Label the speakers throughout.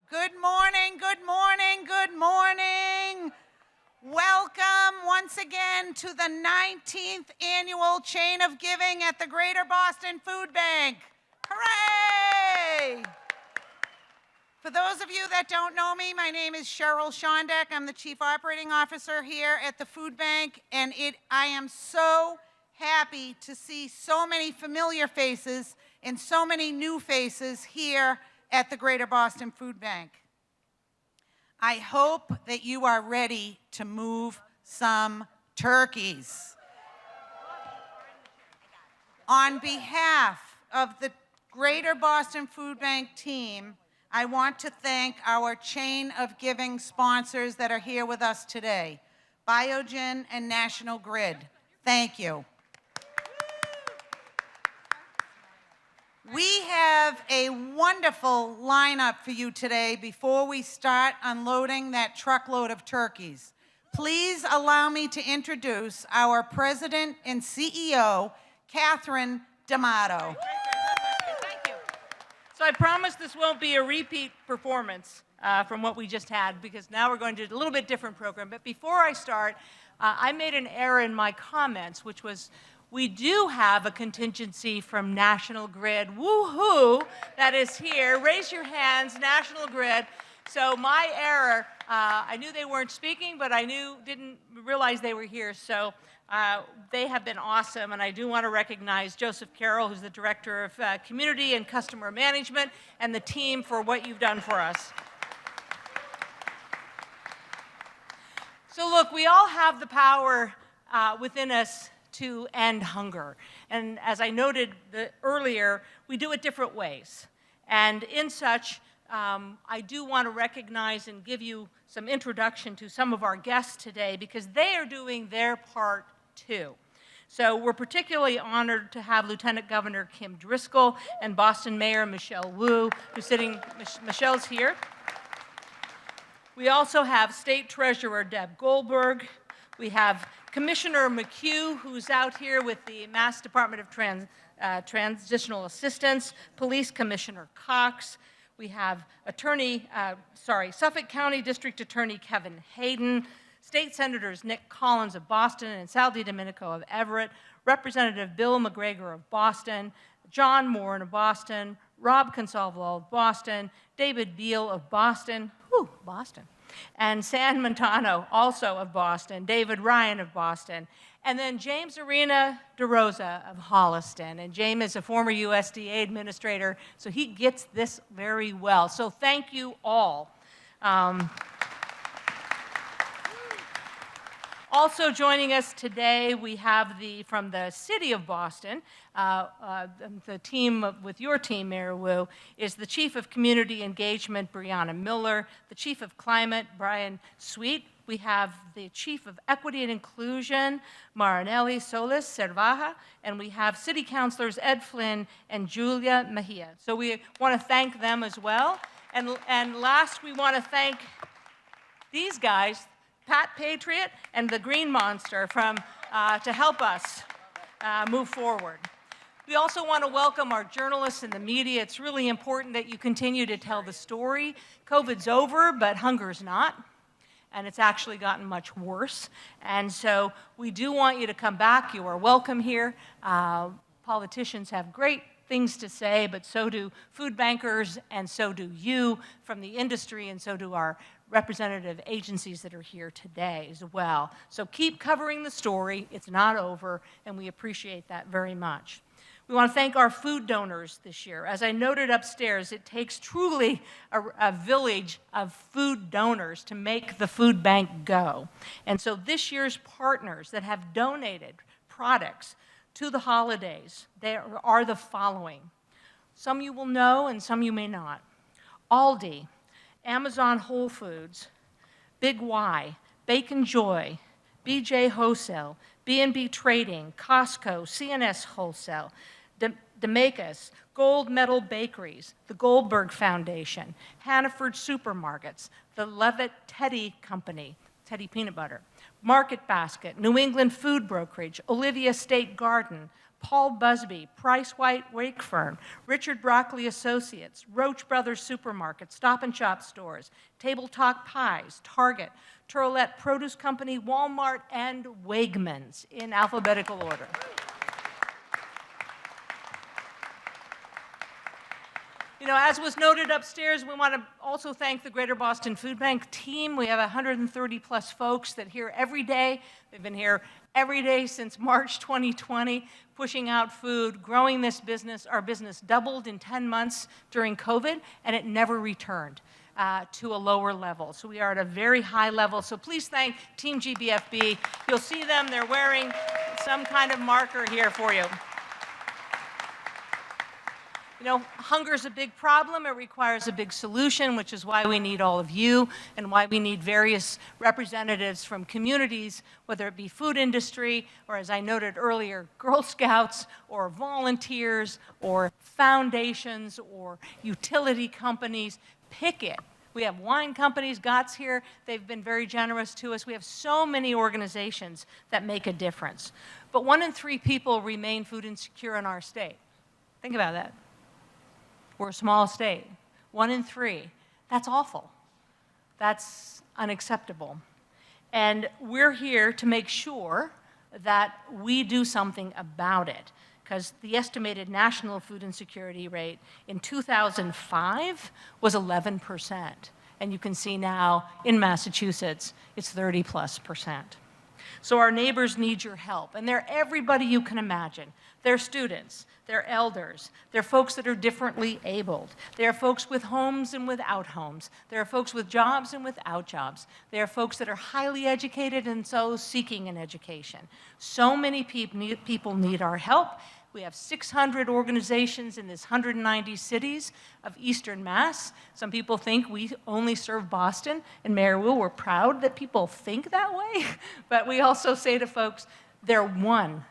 Speaker 1: Good morning, good morning, good morning. Welcome once again to the 19th annual Chain of Giving at the Greater Boston Food Bank. Hooray! For those of you that don't know me, my name is Cheryl Shondeck. I'm the Chief Operating Officer here at the Food Bank, and I am so happy to see so many familiar faces and so many new faces here at the Greater Boston Food Bank. I hope that you are ready to move some turkeys. On behalf of the Greater Boston Food Bank team, I want to thank our Chain of Giving sponsors that are here with us today, Biogen and National Grid. Thank you. We have a wonderful lineup for you today before we start unloading that truckload of turkeys. Please allow me to introduce our President and CEO, Catherine D'Amato.
Speaker 2: Thank you. So I promise this won't be a repeat performance from what we just had, because now we're going to do a little bit different program. But before I start, I made an error in my comments, which was, we do have a contingency from National Grid. Woohoo! That is here. Raise your hands, National Grid. So my error, I knew they weren't speaking, but I didn't realize they were here. So they have been awesome, and I do want to recognize Joseph Carroll, who's the Director of Community and Customer Management, and the team for what you've done for us. So look, we all have the power within us to end hunger. And as I noted earlier, we do it different ways. And in such, I do want to recognize and give you some introduction to some of our guests today, because they are doing their part too. So we're particularly honored to have Lieutenant Governor Kim Driscoll and Boston Mayor Michelle Wu, who's sitting. Michelle's here. We also have State Treasurer Deb Goldberg. We have Commissioner McHugh, who's out here with the Mass Department of Transitional Assistance, Police Commissioner Cox. We have Suffolk County District Attorney Kevin Hayden, State Senators Nick Collins of Boston and Sal DiDomenico of Everett, Representative Bill McGregor of Boston, John Moore of Boston, Rob Consalvo of Boston, David Beal of Boston, and San Montano, also of Boston, David Ryan of Boston, and then James Arena DeRosa of Holliston. And James is a former USDA administrator, so he gets this very well. So thank you all. Also joining us today, we have from the city of Boston, the team with your team, Mayor Wu, is the Chief of Community Engagement, Brianna Miller, the Chief of Climate, Brian Sweet. We have the Chief of Equity and Inclusion, Marinelli Solis Cervaja, and we have City Councilors Ed Flynn and Julia Mejia. So we want to thank them as well. And last, we want to thank these guys, Pat Patriot and the Green Monster, to help us move forward. We also want to welcome our journalists and the media. It's really important that you continue to tell the story. COVID's over, but hunger's not, and it's actually gotten much worse. And so we do want you to come back. You are welcome here. Politicians have great things to say, but so do food bankers, and so do you from the industry, and so do our representative agencies that are here today as well. So keep covering the story. It's not over, and we appreciate that very much. We want to thank our food donors this year. As I noted upstairs, it takes truly a village of food donors to make the food bank go. And so this year's partners that have donated products to the holidays, they are the following. Some you will know and some you may not. Aldi, Amazon Whole Foods, Big Y, Bacon Joy, BJ Wholesale, B&B Trading, Costco, CNS Wholesale, Demacus, Gold Medal Bakeries, the Goldberg Foundation, Hannaford Supermarkets, the Levitt Teddy Company, Teddy Peanut Butter, Market Basket, New England Food Brokerage, Olivia State Garden, Paul Busby, Price White Wakefern, Richard Broccoli Associates, Roach Brothers Supermarket, Stop and Shop stores, Table Talk Pies, Target, Turlette Produce Company, Walmart, and Wegmans in alphabetical order. You know, as was noted upstairs, we want to also thank the Greater Boston Food Bank team. We have 130 plus folks that are here every day. They've been here every day since March 2020, pushing out food, growing this business. Our business doubled in 10 months during COVID, and it never returned to a lower level. So we are at a very high level. So please thank Team GBFB. You'll see them. They're wearing some kind of marker here for you. You know, hunger is a big problem. It requires a big solution, which is why we need all of you and why we need various representatives from communities, whether it be food industry or, as I noted earlier, Girl Scouts or volunteers or foundations or utility companies. Pick it. We have wine companies, GOTS here. They've been very generous to us. We have so many organizations that make a difference. But 1 in 3 people remain food insecure in our state. Think about that. We're a small state. 1 in 3. That's awful. That's unacceptable. And we're here to make sure that we do something about it, because the estimated national food insecurity rate in 2005 was 11%. And you can see now in Massachusetts, it's 30+%. So our neighbors need your help, and they're everybody you can imagine. They're students, they're elders, they're folks that are differently abled, they're folks with homes and without homes, there are folks with jobs and without jobs, there are folks that are highly educated and so seeking an education. So many people need our help. We have 600 organizations in this 190 cities of Eastern Mass. Some people think we only serve Boston, and Mayor Wu, we're proud that people think that way, but we also say to folks, they're one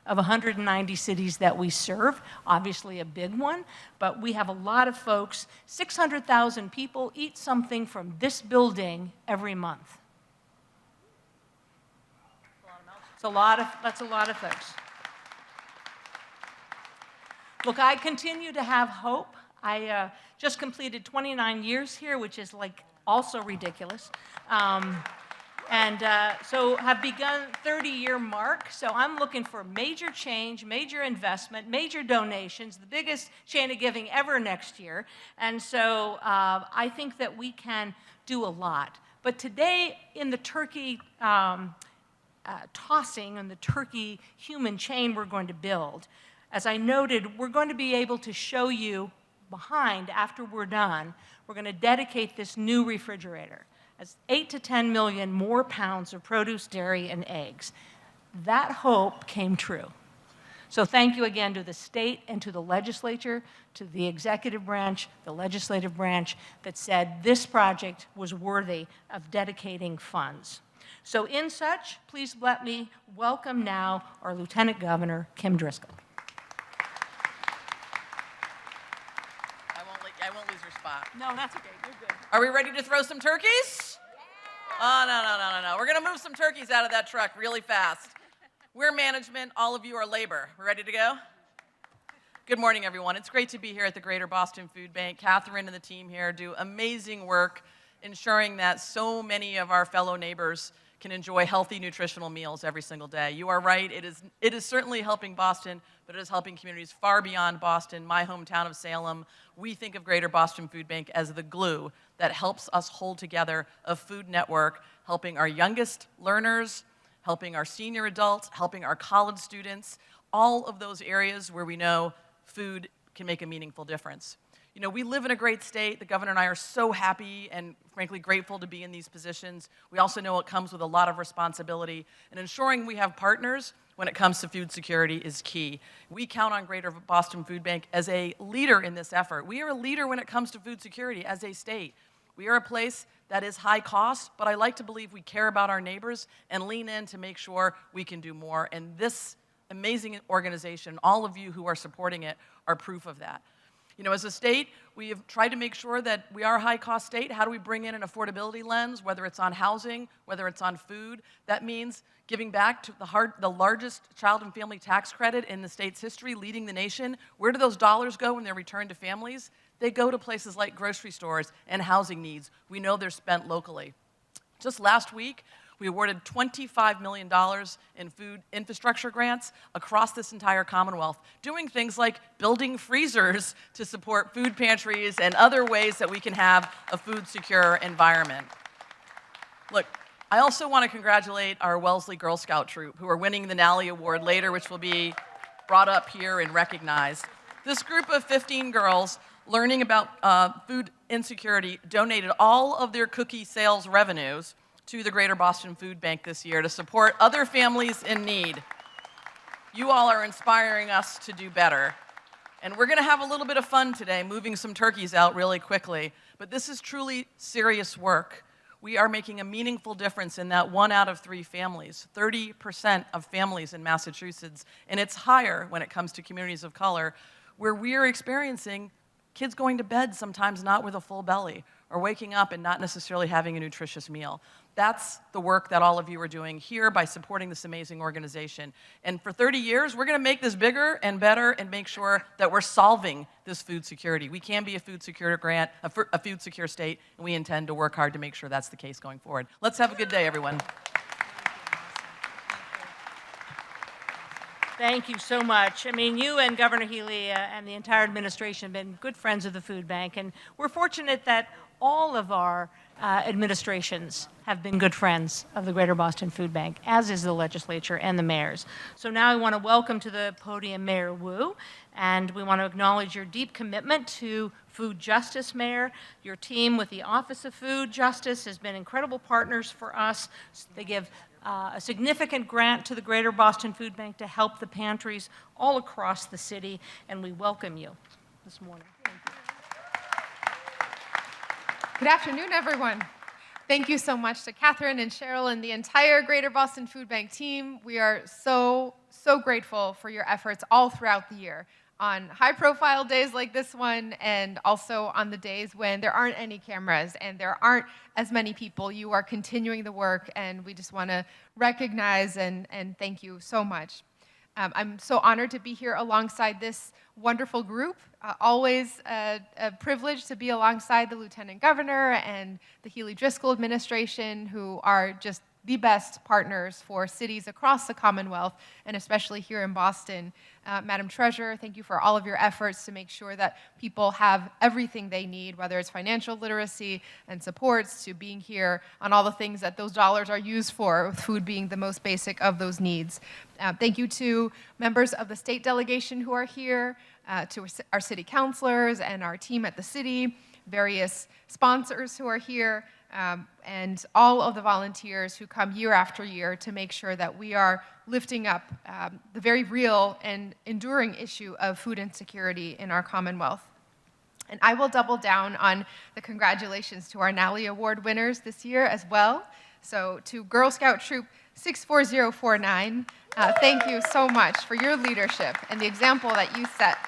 Speaker 2: of 190 cities that we serve, obviously a big one, but we have a lot of folks. 600,000 people eat something from this building every month. That's a lot of folks. Look, I continue to have hope. I just completed 29 years here, which is like also ridiculous. So have begun 30-year mark. So I'm looking for major change, major investment, major donations, the biggest chain of giving ever next year. And so I think that we can do a lot. But today in the turkey tossing and the turkey human chain we're going to build, as I noted, we're going to be able to show you behind, after we're done, we're going to dedicate this new refrigerator as 8 to 10 million more pounds of produce, dairy, and eggs. That hope came true. So thank you again to the state and to the legislature, to the executive branch, the legislative branch, that said this project was worthy of dedicating funds. So in such, please let me welcome now our Lieutenant Governor, Kim Driscoll.
Speaker 3: I won't lose your spot.
Speaker 2: No, that's okay. You're good.
Speaker 3: Are we ready to throw some turkeys? Oh, no. We're going to move some turkeys out of that truck really fast. We're management. All of you are labor. We're ready to go? Good morning, everyone. It's great to be here at the Greater Boston Food Bank. Catherine and the team here do amazing work ensuring that so many of our fellow neighbors can enjoy healthy, nutritional meals every single day. You are right. It is certainly helping Boston, but it is helping communities far beyond Boston. My hometown of Salem, we think of Greater Boston Food Bank as the glue that helps us hold together a food network, helping our youngest learners, helping our senior adults, helping our college students, all of those areas where we know food can make a meaningful difference. You know, we live in a great state. The governor and I are so happy and frankly grateful to be in these positions. We also know it comes with a lot of responsibility, and ensuring we have partners when it comes to food security is key. We count on Greater Boston Food Bank as a leader in this effort. We are a leader when it comes to food security as a state. We are a place that is high cost, but I like to believe we care about our neighbors and lean in to make sure we can do more. And this amazing organization, all of you who are supporting it, are proof of that. You know, as a state, we have tried to make sure that we are a high-cost state. How do we bring in an affordability lens, whether it's on housing, whether it's on food? That means giving back to the largest child and family tax credit in the state's history, leading the nation. Where do those dollars go when they're returned to families? They go to places like grocery stores and housing needs. We know they're spent locally. Just last week, we awarded $25 million in food infrastructure grants across this entire Commonwealth, doing things like building freezers to support food pantries and other ways that we can have a food-secure environment. Look, I also want to congratulate our Wellesley Girl Scout troop, who are winning the Nally Award later, which will be brought up here and recognized. This group of 15 girls learning about food insecurity donated all of their cookie sales revenues to the Greater Boston Food Bank this year to support other families in need. You all are inspiring us to do better. And we're going to have a little bit of fun today, moving some turkeys out really quickly. But this is truly serious work. We are making a meaningful difference in that 1 out of 3 families, 30% of families in Massachusetts, and it's higher when it comes to communities of color, where we are experiencing kids going to bed sometimes not with a full belly, or waking up and not necessarily having a nutritious meal. That's the work that all of you are doing here by supporting this amazing organization. And for 30 years, we're going to make this bigger and better and make sure that we're solving this food security. We can be a food secure state, and we intend to work hard to make sure that's the case going forward. Let's have a good day, everyone.
Speaker 2: Thank you so much. I mean, you and Governor Healy and the entire administration have been good friends of the food bank, and we're fortunate that all of our administrations have been good friends of the Greater Boston Food Bank, as is the legislature and the mayors. So now I want to welcome to the podium Mayor Wu, and we want to acknowledge your deep commitment to food justice, Mayor. Your team with the Office of Food Justice has been incredible partners for us. They give a significant grant to the Greater Boston Food Bank to help the pantries all across the city, and we welcome you this morning. Thank you.
Speaker 4: Good afternoon, everyone. Thank you so much to Catherine and Cheryl and the entire Greater Boston Food Bank team. We are so grateful for your efforts all throughout the year on high-profile days like this one, and also on the days when there aren't any cameras and there aren't as many people. You are continuing the work, and we just want to recognize and thank you so much. I'm so honored to be here alongside this wonderful group. Always a privilege to be alongside the Lieutenant Governor and the Healy Driscoll administration, who are just the best partners for cities across the Commonwealth, and especially here in Boston. Madam Treasurer, thank you for all of your efforts to make sure that people have everything they need, whether it's financial literacy and supports, to being here on all the things that those dollars are used for, with food being the most basic of those needs. Thank you to members of the state delegation who are here, to our city councilors and our team at the city, various sponsors who are here, and all of the volunteers who come year after year to make sure that we are lifting up the very real and enduring issue of food insecurity in our Commonwealth. And I will double down on the congratulations to our Nally Award winners this year as well. So to Girl Scout Troop 64049, thank you so much for your leadership and the example that you set.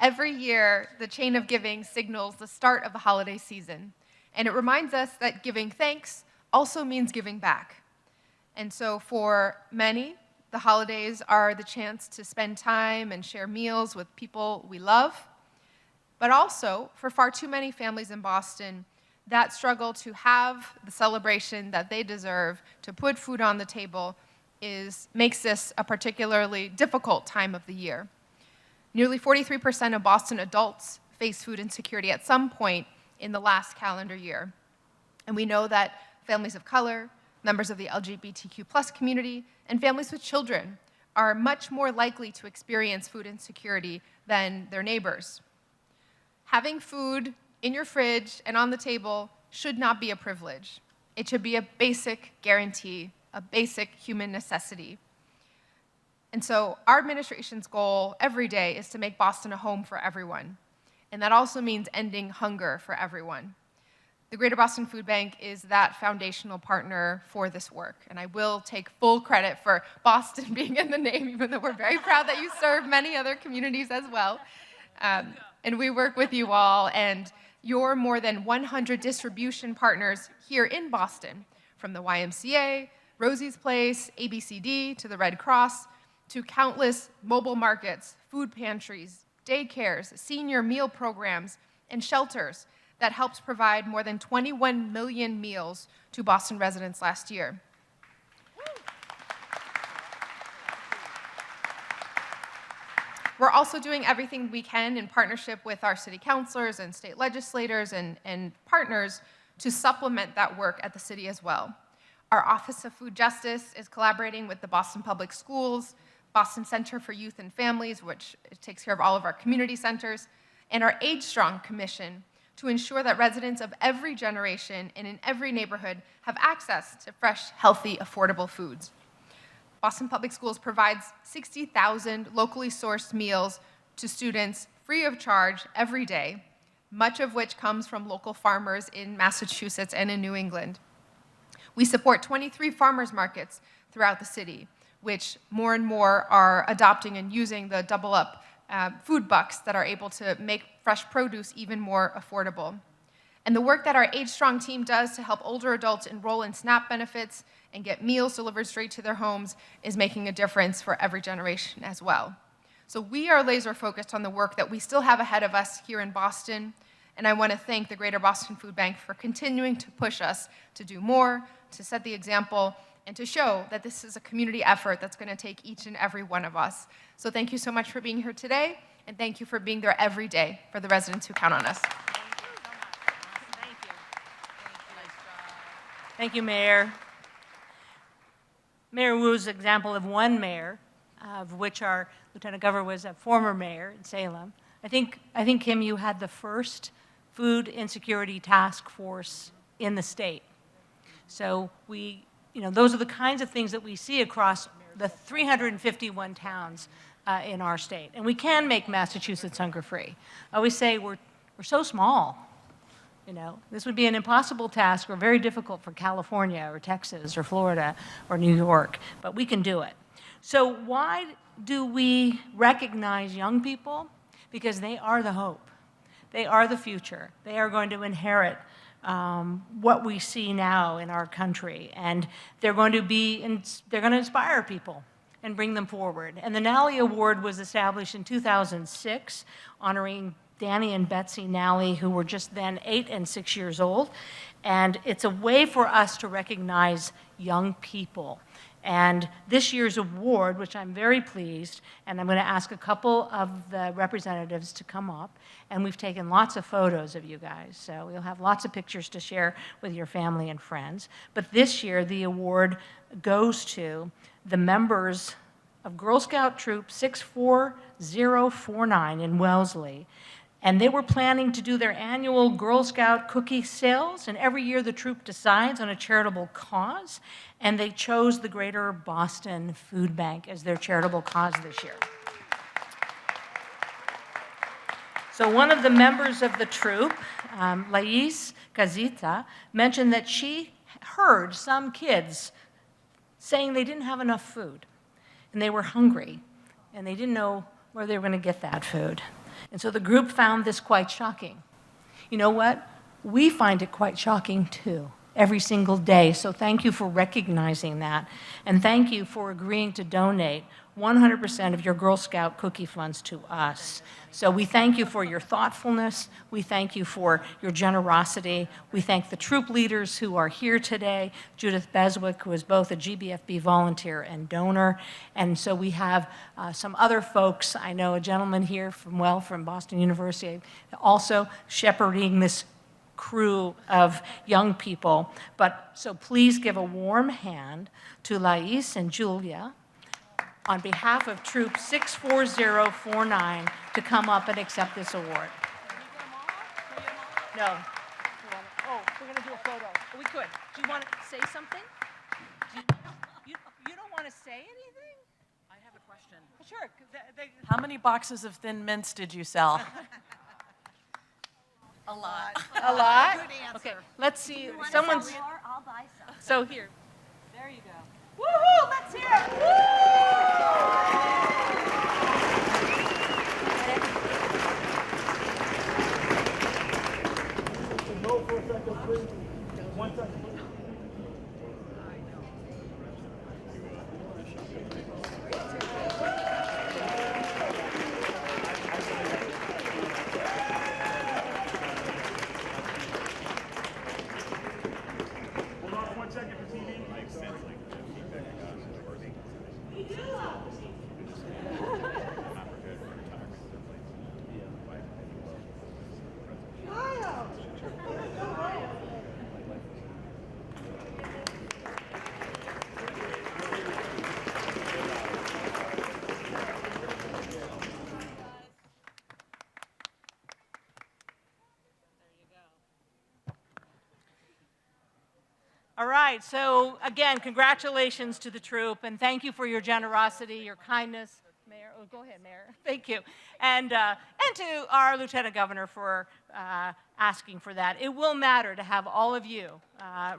Speaker 4: Every year, the chain of giving signals the start of the holiday season, and it reminds us that giving thanks also means giving back. And so for many, the holidays are the chance to spend time and share meals with people we love, but also for far too many families in Boston, that struggle to have the celebration that they deserve, to put food on the table, makes this a particularly difficult time of the year. Nearly 43% of Boston adults face food insecurity at some point in the last calendar year. And we know that families of color, members of the LGBTQ+ community, and families with children are much more likely to experience food insecurity than their neighbors. Having food in your fridge and on the table should not be a privilege. It should be a basic guarantee, a basic human necessity. And so our administration's goal every day is to make Boston a home for everyone. And that also means ending hunger for everyone. The Greater Boston Food Bank is that foundational partner for this work. And I will take full credit for Boston being in the name, even though we're very proud that you serve many other communities as well. And we work with you all and your more than 100 distribution partners here in Boston, from the YMCA, Rosie's Place, ABCD, to the Red Cross, to countless mobile markets, food pantries, daycares, senior meal programs, and shelters that helps provide more than 21 million meals to Boston residents last year. We're also doing everything we can in partnership with our city councilors and state legislators and partners to supplement that work at the city as well. Our Office of Food Justice is collaborating with the Boston Public Schools, Boston Center for Youth and Families, which takes care of all of our community centers, and our Age Strong Commission to ensure that residents of every generation and in every neighborhood have access to fresh, healthy, affordable foods. Boston Public Schools provides 60,000 locally sourced meals to students free of charge every day, much of which comes from local farmers in Massachusetts and in New England. We support 23 farmers markets throughout the city, which more and more are adopting and using the double up food bucks that are able to make fresh produce even more affordable. And the work that our Age Strong team does to help older adults enroll in SNAP benefits and get meals delivered straight to their homes is making a difference for every generation as well. So we are laser focused on the work that we still have ahead of us here in Boston, and I want to thank the Greater Boston Food Bank for continuing to push us to do more, to set the example, and to show that this is a community effort that's going to take each and every one of us. So thank you so much for being here today, and thank you for being there every day for the residents who count on us.
Speaker 2: Thank you, Mayor. Mayor Wu's example of one mayor, of which our Lieutenant Governor was a former mayor in Salem. I think, Kim, you had the first food insecurity task force in the state. So those are the kinds of things that we see across the 351 towns in our state. And we can make Massachusetts hunger-free. I always say we're so small. This would be an impossible task or very difficult for California or Texas or Florida or New York, but we can do it. So why do we recognize young people? Because they are the hope. They are the future. They are going to inherit what we see now in our country, and they're going to inspire people and bring them forward. And the Nally Award was established in 2006, honoring Danny and Betsy Nally, who were just then 8 and 6 years old. And it's a way for us to recognize young people. And this year's award, which I'm very pleased, and I'm going to ask a couple of the representatives to come up, and we've taken lots of photos of you guys, so you'll have lots of pictures to share with your family and friends. But this year, the award goes to the members of Girl Scout Troop 64049 in Wellesley. And they were planning to do their annual Girl Scout cookie sales, and every year the troop decides on a charitable cause, and they chose the Greater Boston Food Bank as their charitable cause this year. So one of the members of the troop, Lais Casita, mentioned that she heard some kids saying they didn't have enough food, and they were hungry, and they didn't know where they were going to get that food. And so the group found this quite shocking. You know what? We find it quite shocking too, every single day. So thank you for recognizing that. And thank you for agreeing to donate 100% of your Girl Scout cookie funds to us. So we thank you for your thoughtfulness. We thank you for your generosity. We thank the troop leaders who are here today, Judith Beswick, who is both a GBFB volunteer and donor. And so we have some other folks. I know a gentleman here from Boston University, also shepherding this crew of young people. So please give a warm hand to Lais and Julia on behalf of Troop 64049 to come up and accept this award. No. We're going to do a photo. We could. Do you want to say something? You don't want to say anything?
Speaker 3: I have a question.
Speaker 2: Sure.
Speaker 3: How many boxes of Thin Mints did you sell? A lot.
Speaker 2: A lot?
Speaker 1: Good answer.
Speaker 2: Okay, let's see.
Speaker 5: You want
Speaker 2: Someone's.
Speaker 5: some more? I'll buy some.
Speaker 2: So here. There you go.
Speaker 1: Woohoo! Let's hear it.
Speaker 6: No, for a second, please. 1 second. Hold on 1 second for TV.
Speaker 2: All right, so again, congratulations to the troop, and thank you for your generosity, your kindness. Mayor, oh, go ahead, Mayor. Thank you. And to our Lieutenant Governor for asking for that. It will matter to have all of you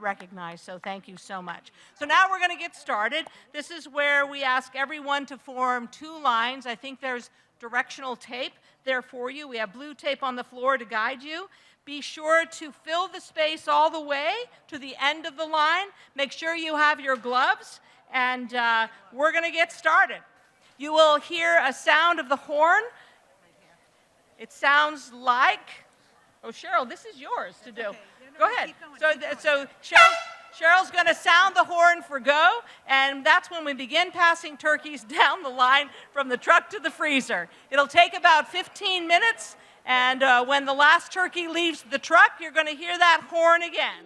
Speaker 2: recognized, so thank you so much. So now we're going to get started. This is where we ask everyone to form 2 lines. I think there's directional tape there for you. We have blue tape on the floor to guide you. Be sure to fill the space all the way to the end of the line. Make sure you have your gloves, and we're going to get started. You will hear a sound of the horn. It sounds like, oh, Cheryl, this is yours to do. Go ahead. So Cheryl's going to sound the horn for go, and that's when we begin passing turkeys down the line from the truck to the freezer. It'll take about 15 minutes, and when the last turkey leaves the truck, you're going to hear that horn again.